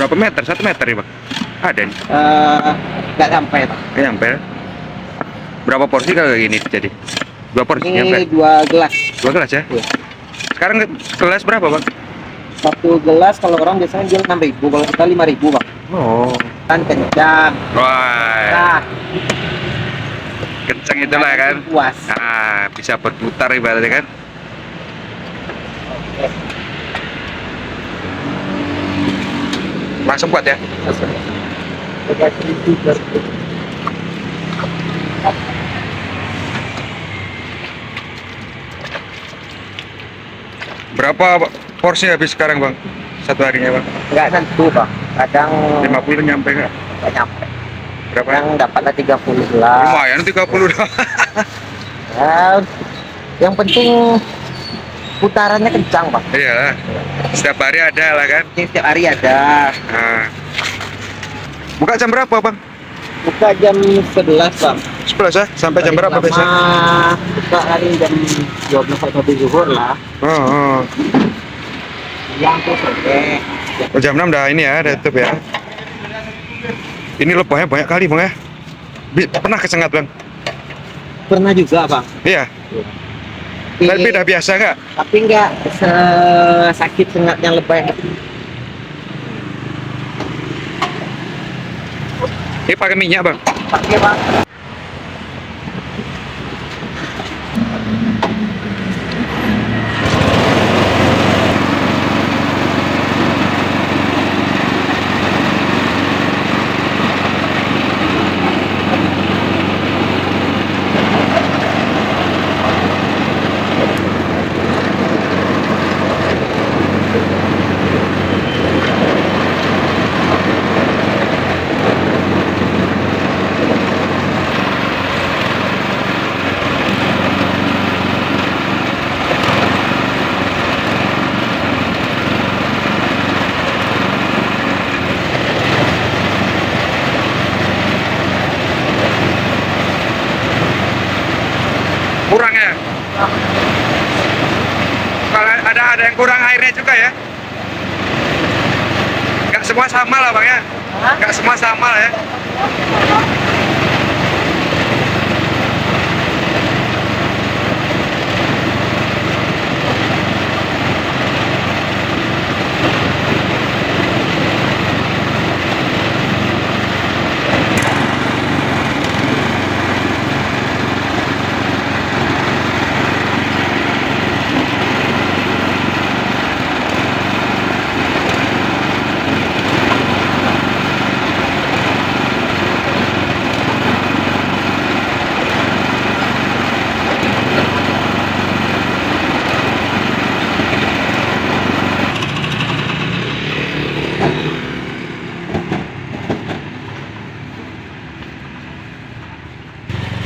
Berapa meter? 1 meter ya bang? Ada nih. Nggak sampai. Nggak nyampe. Berapa porsi kalau gini jadi? 2 porsi nyampe? Ini 2 gelas. 2 gelas ya? Iya. Sekarang gelas berapa bang? 1 gelas kalau orang biasanya jual 6.000, kalau kita 5.000 bang. Oh. Kan kencang. Wah. Nah, Kenceng itulah kan? puas. Nah, bisa berputar ibaratnya kan? Langsung kuat ya? Berapa porsi habis sekarang bang? Satu harinya bang? Nggak tentu bang. Kadang 50 nyampe nggak? nggak nyampe. Berapa? Yang dapatnya 30 gelas. Lumayan 30 doang. Ya, yang penting putarannya kencang bang. Iya, setiap hari ada lah kan? Ini setiap hari ada. Nah. Buka jam berapa bang? Buka jam 11 bang. 11 ya? Sampai jam berapa Paling biasanya? lama buka hari jam 12 atau zuhur lah. Oh. Yang tuh sore. Oh, jam 6 dah ini ya, udah tutup ya. Ini lebahnya banyak kali bang ya? Pernah kesengat bang? Pernah juga bang. Iya. Tapi udah biasa nggak? Tapi nggak sakit sengatnya lebay. Ini pakai minyak bang? Pakai bang. Kurang ya? Kalau ada yang kurang airnya juga ya? Nggak semua sama lah bang ya? Nggak semua sama lah ya?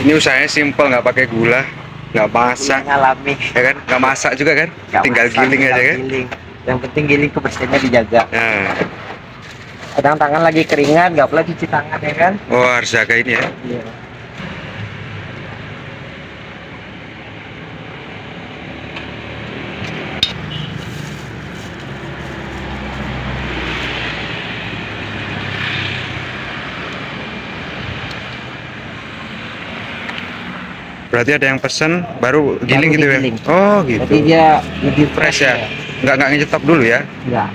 Ini usahanya simple, nggak pakai gula, nggak masak, Alami. ya kan? Nggak masak juga kan? Nggak Tinggal masak, giling tinggal aja kan? giling. Yang penting giling kebersihannya dijaga. Nah, Kadang tangan lagi keringat, nggak boleh cuci tangan ya kan? oh harus jaga ini ya. Iya. Berarti ada yang pesen baru giling Baru gitu ya? digiling. Oh gitu. Jadi dia lebih Fresh ya? Nggak ngejetok dulu ya? Enggak.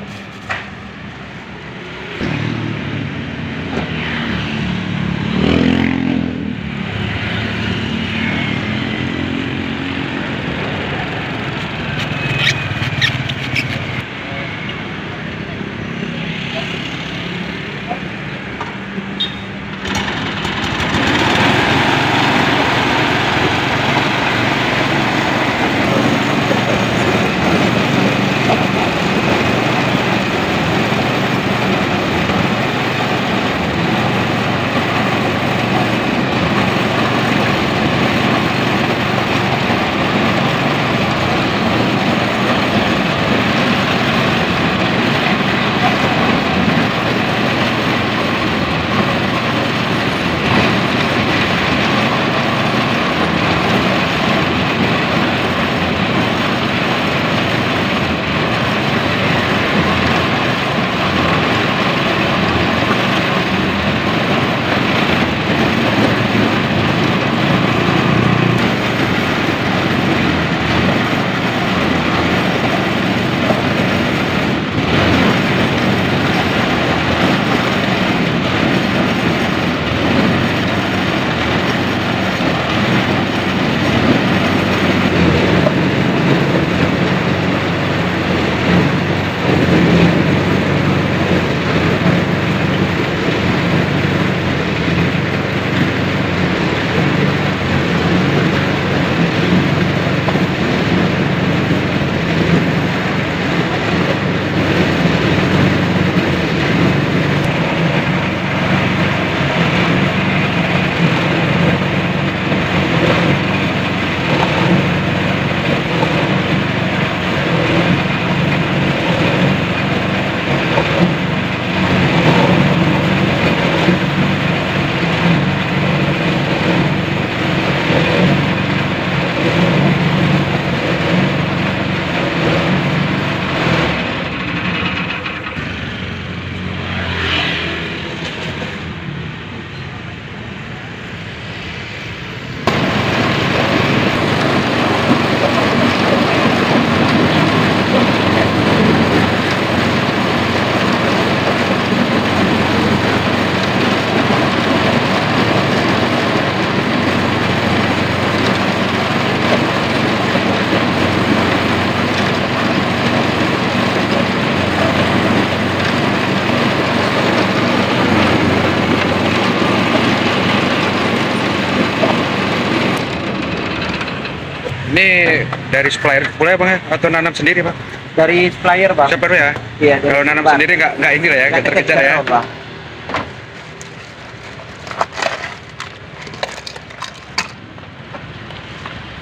Ini dari supplier pula ya bang ya? Atau nanam sendiri bang? Dari supplier bang. Siapa ya? Iya. dari Kalau nanam Bang. sendiri nggak ini lah ya, nggak terkejar ya. Bang.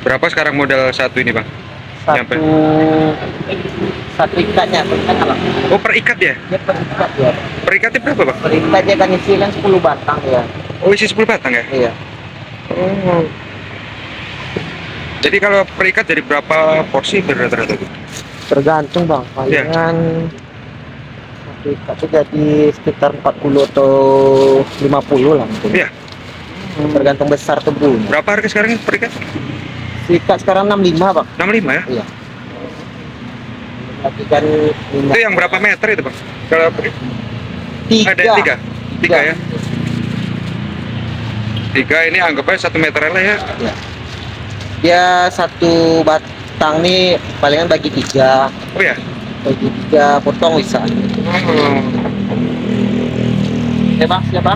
Berapa sekarang modal satu ini bang? Nyampe. Satu ikatnya, bang. Oh per ikat ya? Dia per ikat ya. Per ikatnya berapa bang? Per ikat dia kan isi kan 10 batang ya. Oh isi 10 batang ya? Iya. Oh. Jadi kalau per ikat dari berapa porsi rata-rata? Tergantung bang. Iya. Palingan satu ikat itu jadi sekitar 40 atau 50 lah mungkin. Iya. Tergantung besar tebu. Berapa harga sekarang per ikat? Ikat sekarang 65 bang. 65 ya? Iya. Tapi kan Itu yang berapa meter itu bang? Kalau ada tiga ya? Tiga ini anggapnya 1 meter lah ya? Iya. Dia satu batang nih palingan bagi 3. Oh ya? Bagi 3 potong bisa. Oh. Ya bang, siapa?